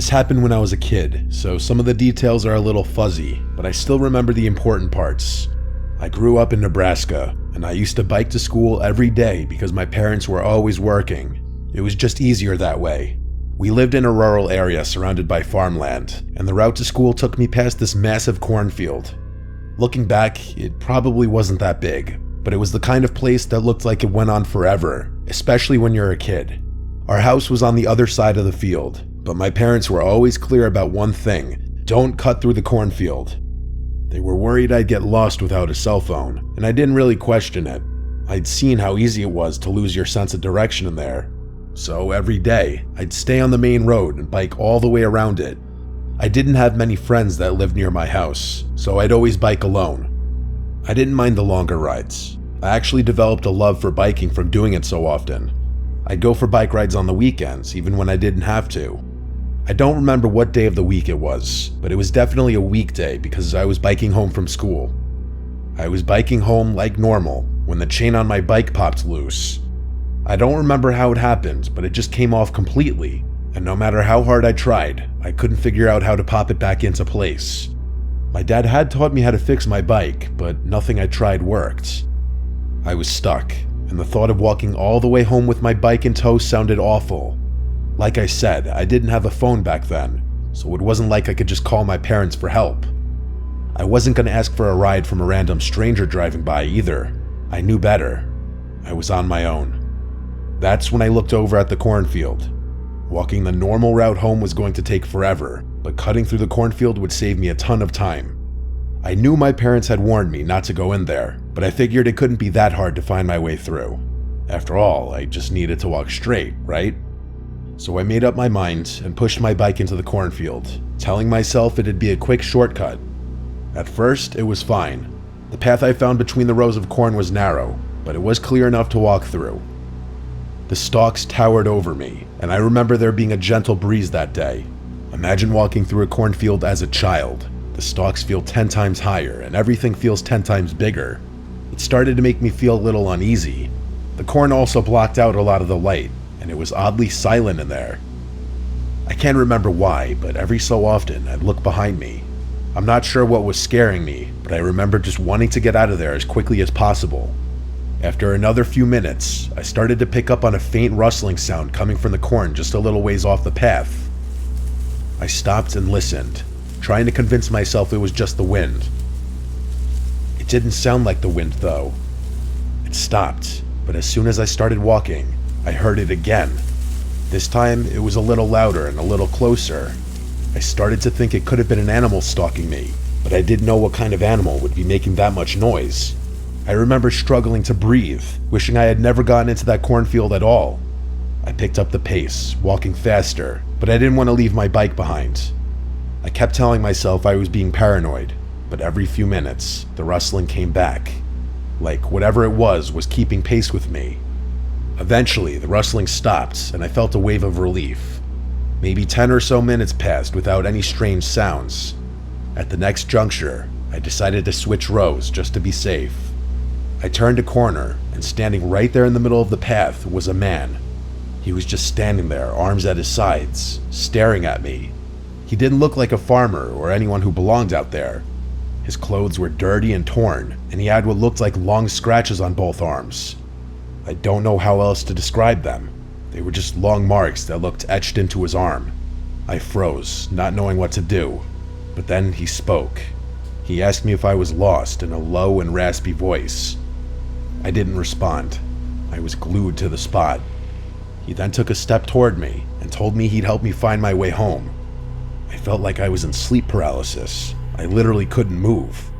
This happened when I was a kid, so some of the details are a little fuzzy, but I still remember the important parts. I grew up in Nebraska, and I used to bike to school every day because my parents were always working. It was just easier that way. We lived in a rural area surrounded by farmland, and the route to school took me past this massive cornfield. Looking back, it probably wasn't that big, but it was the kind of place that looked like it went on forever, especially when you're a kid. Our house was on the other side of the field, but my parents were always clear about one thing: don't cut through the cornfield. They were worried I'd get lost without a cell phone, and I didn't really question it. I'd seen how easy it was to lose your sense of direction in there. So every day, I'd stay on the main road and bike all the way around it. I didn't have many friends that lived near my house, so I'd always bike alone. I didn't mind the longer rides. I actually developed a love for biking from doing it so often. I'd go for bike rides on the weekends, even when I didn't have to. I don't remember what day of the week it was, but it was definitely a weekday because I was biking home from school. I was biking home like normal when the chain on my bike popped loose. I don't remember how it happened, but it just came off completely, and no matter how hard I tried, I couldn't figure out how to pop it back into place. My dad had taught me how to fix my bike, but nothing I tried worked. I was stuck, and the thought of walking all the way home with my bike in tow sounded awful. Like I said, I didn't have a phone back then, so it wasn't like I could just call my parents for help. I wasn't going to ask for a ride from a random stranger driving by either. I knew better. I was on my own. That's when I looked over at the cornfield. Walking the normal route home was going to take forever, but cutting through the cornfield would save me a ton of time. I knew my parents had warned me not to go in there, but I figured it couldn't be that hard to find my way through. After all, I just needed to walk straight, right? So I made up my mind and pushed my bike into the cornfield, telling myself it'd be a quick shortcut. At first, it was fine. The path I found between the rows of corn was narrow, but it was clear enough to walk through. The stalks towered over me, and I remember there being a gentle breeze that day. Imagine walking through a cornfield as a child. The stalks feel 10 times higher, and everything feels 10 times bigger. It started to make me feel a little uneasy. The corn also blocked out a lot of the light, and it was oddly silent in there. I can't remember why, but every so often I'd look behind me. I'm not sure what was scaring me, but I remember just wanting to get out of there as quickly as possible. After another few minutes, I started to pick up on a faint rustling sound coming from the corn just a little ways off the path. I stopped and listened, trying to convince myself it was just the wind. It didn't sound like the wind, though. It stopped, but as soon as I started walking, I heard it again. This time, it was a little louder and a little closer. I started to think it could have been an animal stalking me, but I didn't know what kind of animal would be making that much noise. I remember struggling to breathe, wishing I had never gotten into that cornfield at all. I picked up the pace, walking faster, but I didn't want to leave my bike behind. I kept telling myself I was being paranoid, but every few minutes, the rustling came back. Like whatever it was keeping pace with me. Eventually, the rustling stopped, and I felt a wave of relief. Maybe 10 or so minutes passed without any strange sounds. At the next juncture, I decided to switch rows just to be safe. I turned a corner, and standing right there in the middle of the path was a man. He was just standing there, arms at his sides, staring at me. He didn't look like a farmer or anyone who belonged out there. His clothes were dirty and torn, and he had what looked like long scratches on both arms. I don't know how else to describe them. They were just long marks that looked etched into his arm. I froze, not knowing what to do. But then he spoke. He asked me if I was lost in a low and raspy voice. I didn't respond. I was glued to the spot. He then took a step toward me and told me he'd help me find my way home. I felt like I was in sleep paralysis. I literally couldn't move.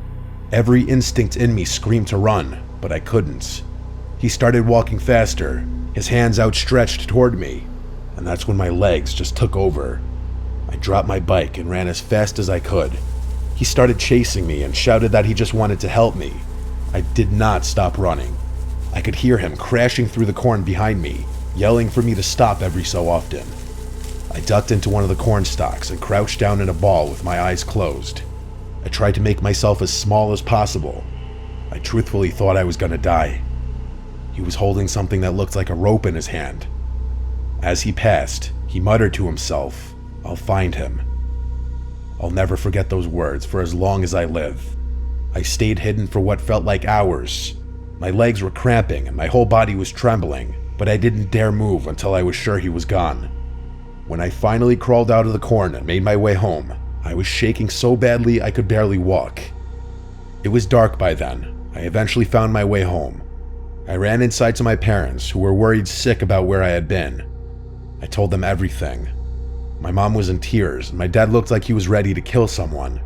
Every instinct in me screamed to run, but I couldn't. He started walking faster, his hands outstretched toward me, and that's when my legs just took over. I dropped my bike and ran as fast as I could. He started chasing me and shouted that he just wanted to help me. I did not stop running. I could hear him crashing through the corn behind me, yelling for me to stop every so often. I ducked into one of the corn stalks and crouched down in a ball with my eyes closed. I tried to make myself as small as possible. I truthfully thought I was gonna die. He was holding something that looked like a rope in his hand. As he passed, he muttered to himself, I'll find him. I'll never forget those words for as long as I live. I stayed hidden for what felt like hours. My legs were cramping and my whole body was trembling, but I didn't dare move until I was sure he was gone. When I finally crawled out of the corn and made my way home, I was shaking so badly I could barely walk. It was dark by then. I eventually found my way home. I ran inside to my parents, who were worried sick about where I had been. I told them everything. My mom was in tears, and my dad looked like he was ready to kill someone.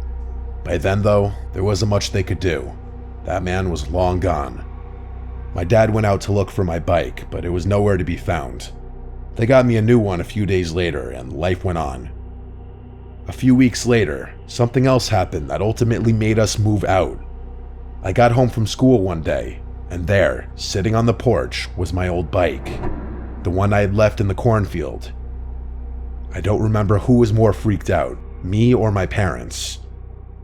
By then, though, there wasn't much they could do. That man was long gone. My dad went out to look for my bike, but it was nowhere to be found. They got me a new one a few days later, and life went on. A few weeks later, something else happened that ultimately made us move out. I got home from school one day, and there, sitting on the porch, was my old bike. The one I had left in the cornfield. I don't remember who was more freaked out, me or my parents.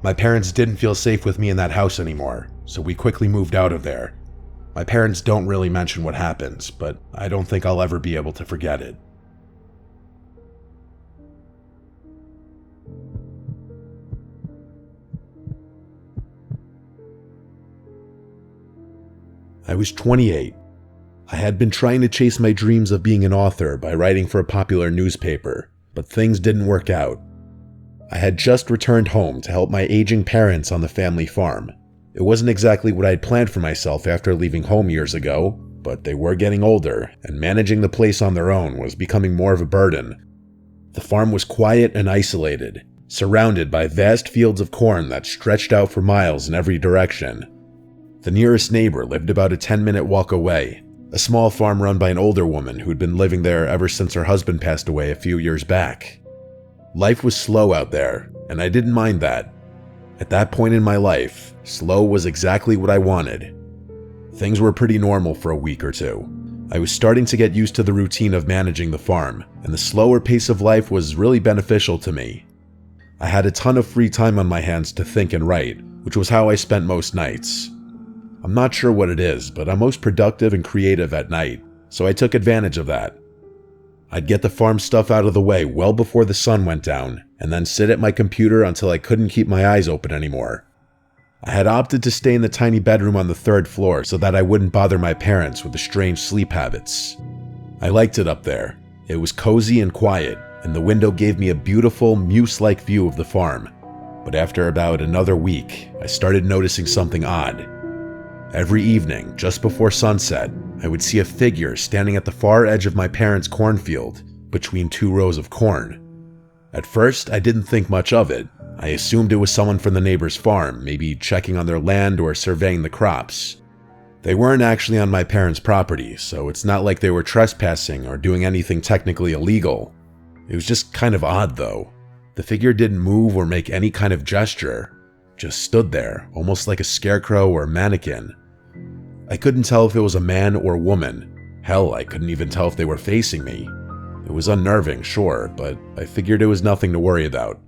My parents didn't feel safe with me in that house anymore, so we quickly moved out of there. My parents don't really mention what happens, but I don't think I'll ever be able to forget it. I was 28. I had been trying to chase my dreams of being an author by writing for a popular newspaper, but things didn't work out. I had just returned home to help my aging parents on the family farm. It wasn't exactly what I had planned for myself after leaving home years ago, but they were getting older, and managing the place on their own was becoming more of a burden. The farm was quiet and isolated, surrounded by vast fields of corn that stretched out for miles in every direction. The nearest neighbor lived about a 10-minute walk away, a small farm run by an older woman who'd been living there ever since her husband passed away a few years back. Life was slow out there, and I didn't mind that. At that point in my life, slow was exactly what I wanted. Things were pretty normal for a week or two. I was starting to get used to the routine of managing the farm, and the slower pace of life was really beneficial to me. I had a ton of free time on my hands to think and write, which was how I spent most nights. I'm not sure what it is, but I'm most productive and creative at night, so I took advantage of that. I'd get the farm stuff out of the way well before the sun went down, and then sit at my computer until I couldn't keep my eyes open anymore. I had opted to stay in the tiny bedroom on the 3rd floor so that I wouldn't bother my parents with the strange sleep habits. I liked it up there. It was cozy and quiet, and the window gave me a beautiful, muse-like view of the farm. But after about another week, I started noticing something odd. Every evening, just before sunset, I would see a figure standing at the far edge of my parents' cornfield, between 2 rows of corn. At first, I didn't think much of it. I assumed it was someone from the neighbor's farm, maybe checking on their land or surveying the crops. They weren't actually on my parents' property, so it's not like they were trespassing or doing anything technically illegal. It was just kind of odd, though. The figure didn't move or make any kind of gesture. Just stood there, almost like a scarecrow or mannequin. I couldn't tell if it was a man or woman. Hell, I couldn't even tell if they were facing me. It was unnerving, sure, but I figured it was nothing to worry about.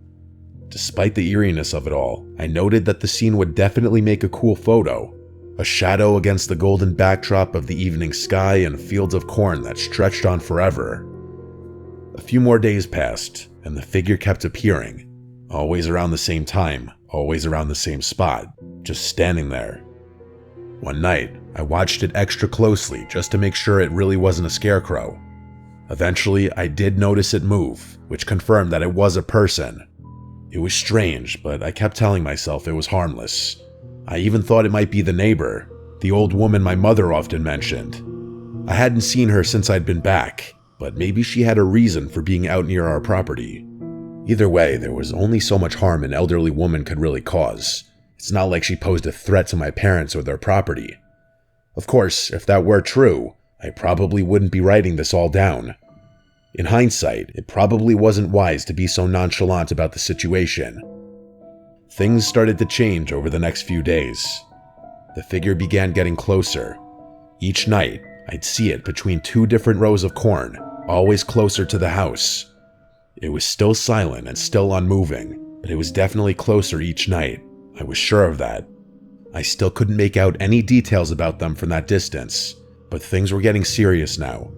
Despite the eeriness of it all, I noted that the scene would definitely make a cool photo. A shadow against the golden backdrop of the evening sky and fields of corn that stretched on forever. A few more days passed, and the figure kept appearing. Always around the same time, always around the same spot, just standing there. One night, I watched it extra closely just to make sure it really wasn't a scarecrow. Eventually, I did notice it move, which confirmed that it was a person. It was strange, but I kept telling myself it was harmless. I even thought it might be the neighbor, the old woman my mother often mentioned. I hadn't seen her since I'd been back, but maybe she had a reason for being out near our property. Either way, there was only so much harm an elderly woman could really cause. It's not like she posed a threat to my parents or their property. Of course, if that were true, I probably wouldn't be writing this all down. In hindsight, it probably wasn't wise to be so nonchalant about the situation. Things started to change over the next few days. The figure began getting closer. Each night, I'd see it between 2 different rows of corn, always closer to the house. It was still silent and still unmoving, but it was definitely closer each night. I was sure of that. I still couldn't make out any details about them from that distance, but things were getting serious now.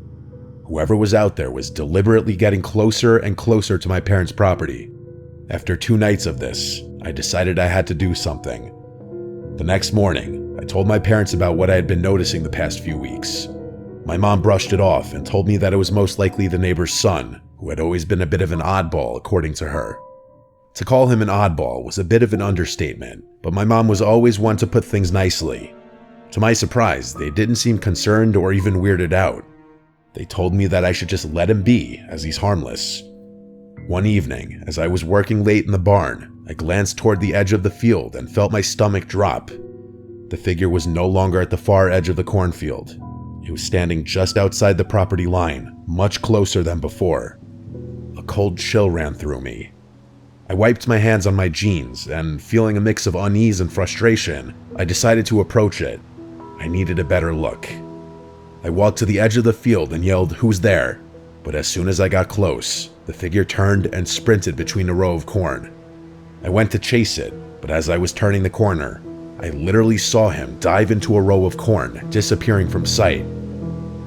Whoever was out there was deliberately getting closer and closer to my parents' property. After 2 nights of this, I decided I had to do something. The next morning, I told my parents about what I had been noticing the past few weeks. My mom brushed it off and told me that it was most likely the neighbor's son, who had always been a bit of an oddball, according to her. To call him an oddball was a bit of an understatement, but my mom was always one to put things nicely. To my surprise, they didn't seem concerned or even weirded out. They told me that I should just let him be, as he's harmless. One evening, as I was working late in the barn, I glanced toward the edge of the field and felt my stomach drop. The figure was no longer at the far edge of the cornfield. It was standing just outside the property line, much closer than before. A cold chill ran through me. I wiped my hands on my jeans, and feeling a mix of unease and frustration, I decided to approach it. I needed a better look. I walked to the edge of the field and yelled, "Who's there?" But as soon as I got close, the figure turned and sprinted between a row of corn. I went to chase it, but as I was turning the corner, I literally saw him dive into a row of corn, disappearing from sight.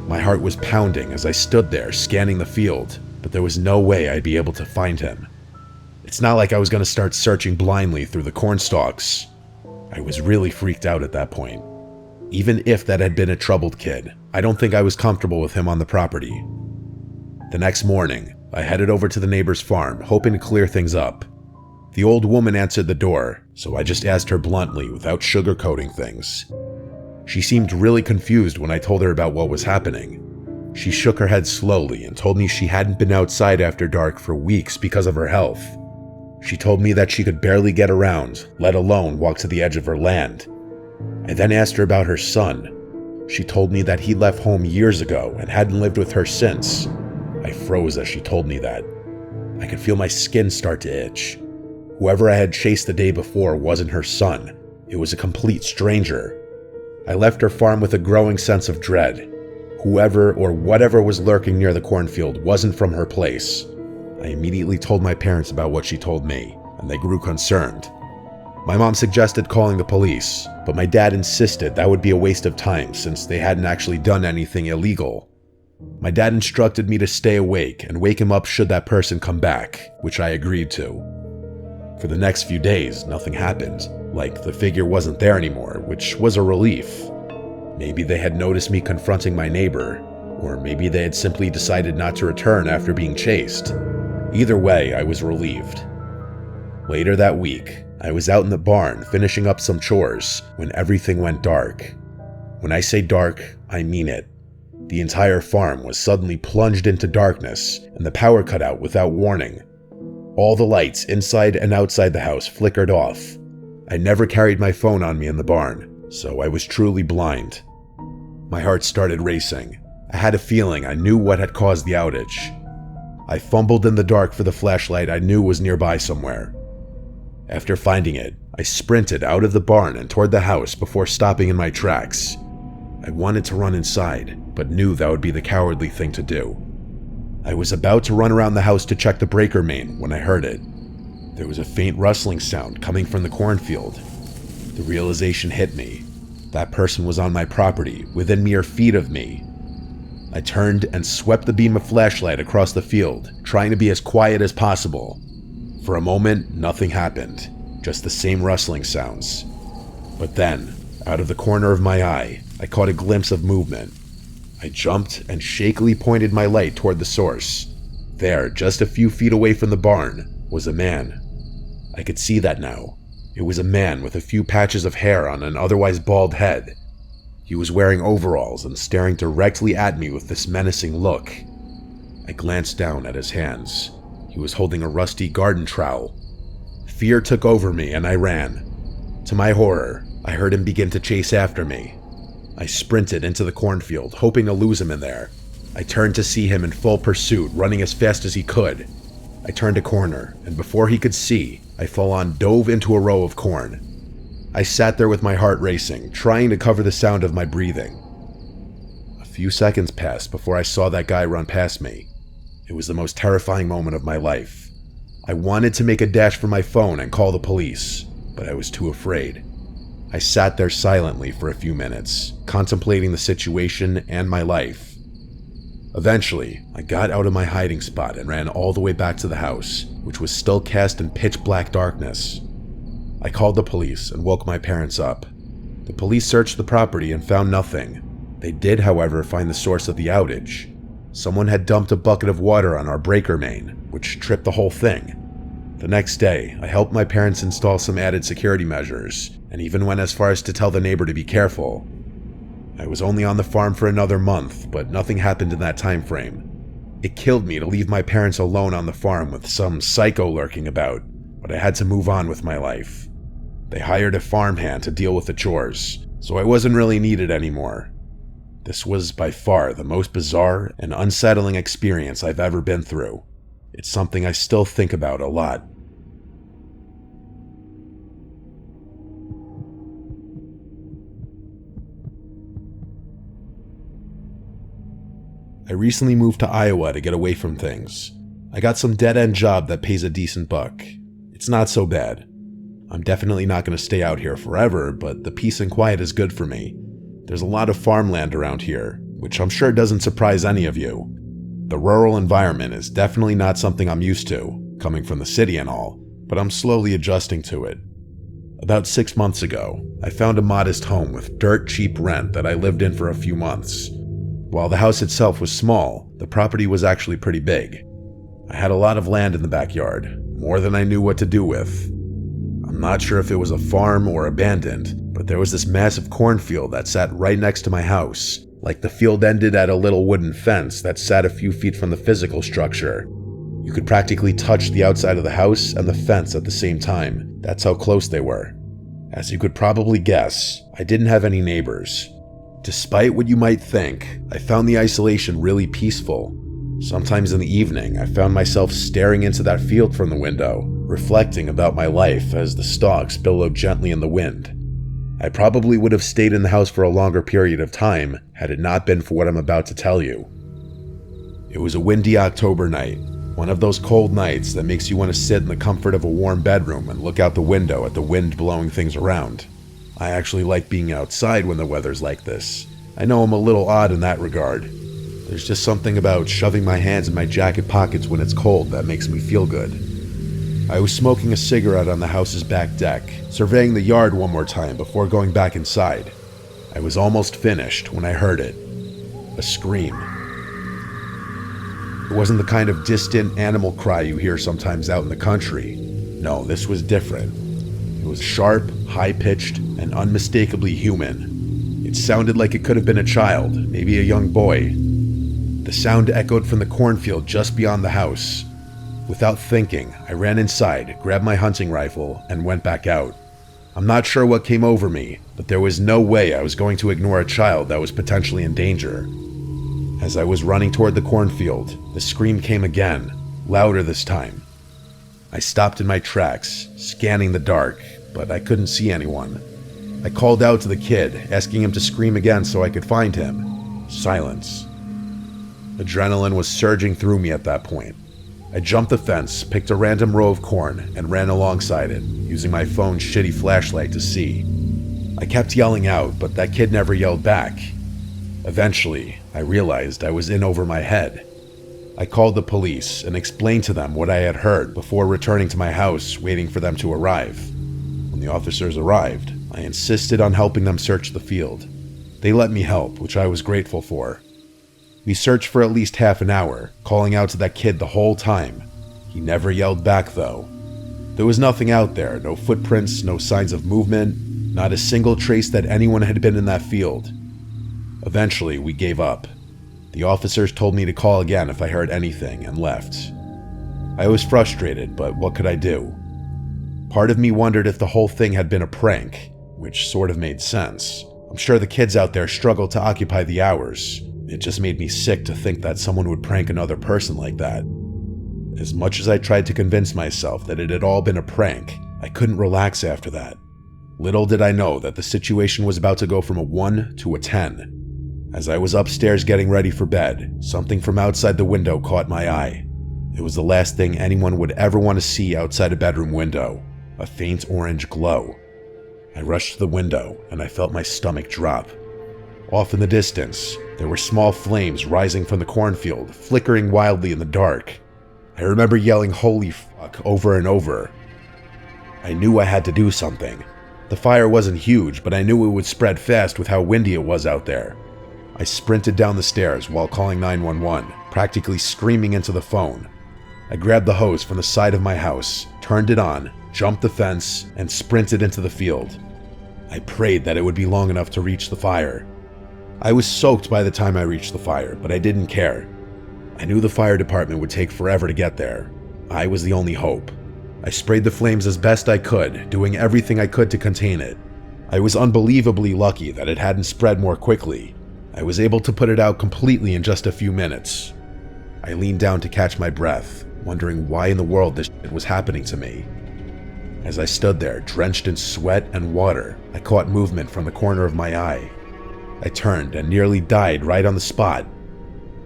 My heart was pounding as I stood there scanning the field, but there was no way I'd be able to find him. It's not like I was going to start searching blindly through the corn stalks. I was really freaked out at that point. Even if that had been a troubled kid, I don't think I was comfortable with him on the property. The next morning, I headed over to the neighbor's farm, hoping to clear things up. The old woman answered the door, so I just asked her bluntly without sugarcoating things. She seemed really confused when I told her about what was happening. She shook her head slowly and told me she hadn't been outside after dark for weeks because of her health. She told me that she could barely get around, let alone walk to the edge of her land. I then asked her about her son. She told me that he left home years ago and hadn't lived with her since. I froze as she told me that. I could feel my skin start to itch. Whoever I had chased the day before wasn't her son. It was a complete stranger. I left her farm with a growing sense of dread. Whoever or whatever was lurking near the cornfield wasn't from her place. I immediately told my parents about what she told me, and they grew concerned. My mom suggested calling the police, but my dad insisted that would be a waste of time since they hadn't actually done anything illegal. My dad instructed me to stay awake and wake him up should that person come back, which I agreed to. For the next few days, nothing happened. Like, the figure wasn't there anymore, which was a relief. Maybe they had noticed me confronting my neighbor, or maybe they had simply decided not to return after being chased. Either way, I was relieved. Later that week, I was out in the barn finishing up some chores when everything went dark. When I say dark, I mean it. The entire farm was suddenly plunged into darkness, and the power cut out without warning. All the lights inside and outside the house flickered off. I never carried my phone on me in the barn, so I was truly blind. My heart started racing. I had a feeling I knew what had caused the outage. I fumbled in the dark for the flashlight I knew was nearby somewhere. After finding it, I sprinted out of the barn and toward the house before stopping in my tracks. I wanted to run inside, but knew that would be the cowardly thing to do. I was about to run around the house to check the breaker main when I heard it. There was a faint rustling sound coming from the cornfield. The realization hit me. That person was on my property, within mere feet of me. I turned and swept the beam of flashlight across the field, trying to be as quiet as possible. For a moment, nothing happened, just the same rustling sounds. But then, out of the corner of my eye, I caught a glimpse of movement. I jumped and shakily pointed my light toward the source. There, just a few feet away from the barn, was a man. I could see that now. It was a man with a few patches of hair on an otherwise bald head. He was wearing overalls and staring directly at me with this menacing look. I glanced down at his hands. He was holding a rusty garden trowel. Fear took over me and I ran. To my horror, I heard him begin to chase after me. I sprinted into the cornfield, hoping to lose him in there. I turned to see him in full pursuit, running as fast as he could. I turned a corner, and before he could see, I full-on dove into a row of corn. I sat there with my heart racing, trying to cover the sound of my breathing. A few seconds passed before I saw that guy run past me. It was the most terrifying moment of my life. I wanted to make a dash for my phone and call the police, but I was too afraid. I sat there silently for a few minutes, contemplating the situation and my life. Eventually, I got out of my hiding spot and ran all the way back to the house, which was still cast in pitch black darkness. I called the police and woke my parents up. The police searched the property and found nothing. They did, however, find the source of the outage. Someone had dumped a bucket of water on our breaker main, which tripped the whole thing. The next day, I helped my parents install some added security measures, and even went as far as to tell the neighbor to be careful. I was only on the farm for another month, but nothing happened in that time frame. It killed me to leave my parents alone on the farm with some psycho lurking about, but I had to move on with my life. They hired a farmhand to deal with the chores, so I wasn't really needed anymore. This was by far the most bizarre and unsettling experience I've ever been through. It's something I still think about a lot. I recently moved to Iowa to get away from things. I got some dead-end job that pays a decent buck. It's not so bad. I'm definitely not going to stay out here forever, but the peace and quiet is good for me. There's a lot of farmland around here, which I'm sure doesn't surprise any of you. The rural environment is definitely not something I'm used to, coming from the city and all, but I'm slowly adjusting to it. About 6 months ago, I found a modest home with dirt cheap rent that I lived in for a few months. While the house itself was small, the property was actually pretty big. I had a lot of land in the backyard, more than I knew what to do with. I'm not sure if it was a farm or abandoned, but there was this massive cornfield that sat right next to my house, like the field ended at a little wooden fence that sat a few feet from the physical structure. You could practically touch the outside of the house and the fence at the same time. That's how close they were. As you could probably guess, I didn't have any neighbors. Despite what you might think, I found the isolation really peaceful. Sometimes in the evening, I found myself staring into that field from the window, reflecting about my life as the stalks billowed gently in the wind. I probably would have stayed in the house for a longer period of time had it not been for what I'm about to tell you. It was a windy October night, one of those cold nights that makes you want to sit in the comfort of a warm bedroom and look out the window at the wind blowing things around. I actually like being outside when the weather's like this. I know I'm a little odd in that regard. There's just something about shoving my hands in my jacket pockets when it's cold that makes me feel good. I was smoking a cigarette on the house's back deck, surveying the yard one more time before going back inside. I was almost finished when I heard it. A scream. It wasn't the kind of distant animal cry you hear sometimes out in the country. No, this was different. It was sharp, high-pitched, and unmistakably human. It sounded like it could have been a child, maybe a young boy. The sound echoed from the cornfield just beyond the house. Without thinking, I ran inside, grabbed my hunting rifle, and went back out. I'm not sure what came over me, but there was no way I was going to ignore a child that was potentially in danger. As I was running toward the cornfield, the scream came again, louder this time. I stopped in my tracks, scanning the dark, but I couldn't see anyone. I called out to the kid, asking him to scream again so I could find him. Silence. Adrenaline was surging through me at that point. I jumped the fence, picked a random row of corn, and ran alongside it, using my phone's shitty flashlight to see. I kept yelling out, but that kid never yelled back. Eventually, I realized I was in over my head. I called the police and explained to them what I had heard before returning to my house, waiting for them to arrive. When the officers arrived, I insisted on helping them search the field. They let me help, which I was grateful for. We searched for at least half an hour, calling out to that kid the whole time. He never yelled back, though. There was nothing out there, no footprints, no signs of movement, not a single trace that anyone had been in that field. Eventually, we gave up. The officers told me to call again if I heard anything and left. I was frustrated, but what could I do? Part of me wondered if the whole thing had been a prank, which sort of made sense. I'm sure the kids out there struggled to occupy the hours. It just made me sick to think that someone would prank another person like that. As much as I tried to convince myself that it had all been a prank, I couldn't relax after that. Little did I know that the situation was about to go from a 1 to a 10. As I was upstairs getting ready for bed, something from outside the window caught my eye. It was the last thing anyone would ever want to see outside a bedroom window, a faint orange glow. I rushed to the window and I felt my stomach drop. Off in the distance, there were small flames rising from the cornfield, flickering wildly in the dark. I remember yelling "holy fuck" over and over. I knew I had to do something. The fire wasn't huge, but I knew it would spread fast with how windy it was out there. I sprinted down the stairs while calling 911, practically screaming into the phone. I grabbed the hose from the side of my house, turned it on, jumped the fence, and sprinted into the field. I prayed that it would be long enough to reach the fire. I was soaked by the time I reached the fire, but I didn't care. I knew the fire department would take forever to get there. I was the only hope. I sprayed the flames as best I could, doing everything I could to contain it. I was unbelievably lucky that it hadn't spread more quickly. I was able to put it out completely in just a few minutes. I leaned down to catch my breath, wondering why in the world this shit was happening to me. As I stood there, drenched in sweat and water, I caught movement from the corner of my eye. I turned and nearly died right on the spot.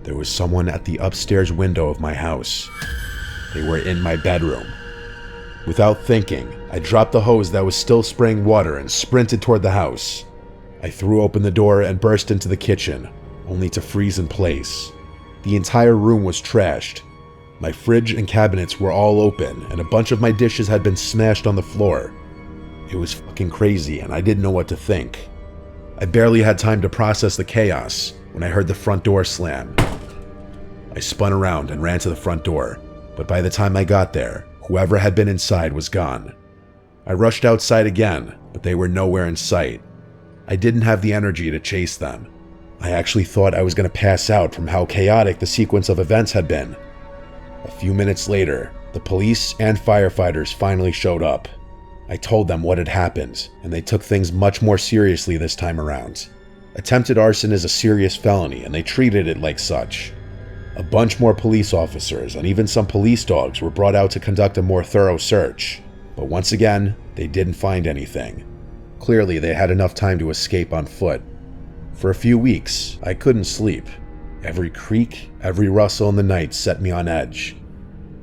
There was someone at the upstairs window of my house. They were in my bedroom. Without thinking, I dropped the hose that was still spraying water and sprinted toward the house. I threw open the door and burst into the kitchen, only to freeze in place. The entire room was trashed. My fridge and cabinets were all open, and a bunch of my dishes had been smashed on the floor. It was fucking crazy, and I didn't know what to think. I barely had time to process the chaos when I heard the front door slam. I spun around and ran to the front door, but by the time I got there, whoever had been inside was gone. I rushed outside again, but they were nowhere in sight. I didn't have the energy to chase them. I actually thought I was going to pass out from how chaotic the sequence of events had been. A few minutes later, the police and firefighters finally showed up. I told them what had happened, and they took things much more seriously this time around. Attempted arson is a serious felony, and they treated it like such. A bunch more police officers and even some police dogs were brought out to conduct a more thorough search, but once again, they didn't find anything. Clearly, they had enough time to escape on foot. For a few weeks, I couldn't sleep. Every creak, every rustle in the night set me on edge.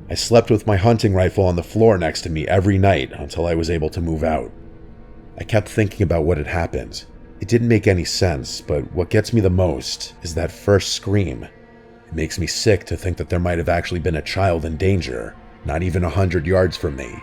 I slept with my hunting rifle on the floor next to me every night until I was able to move out. I kept thinking about what had happened. It didn't make any sense, but what gets me the most is that first scream. It makes me sick to think that there might have actually been a child in danger, not even 100 yards from me.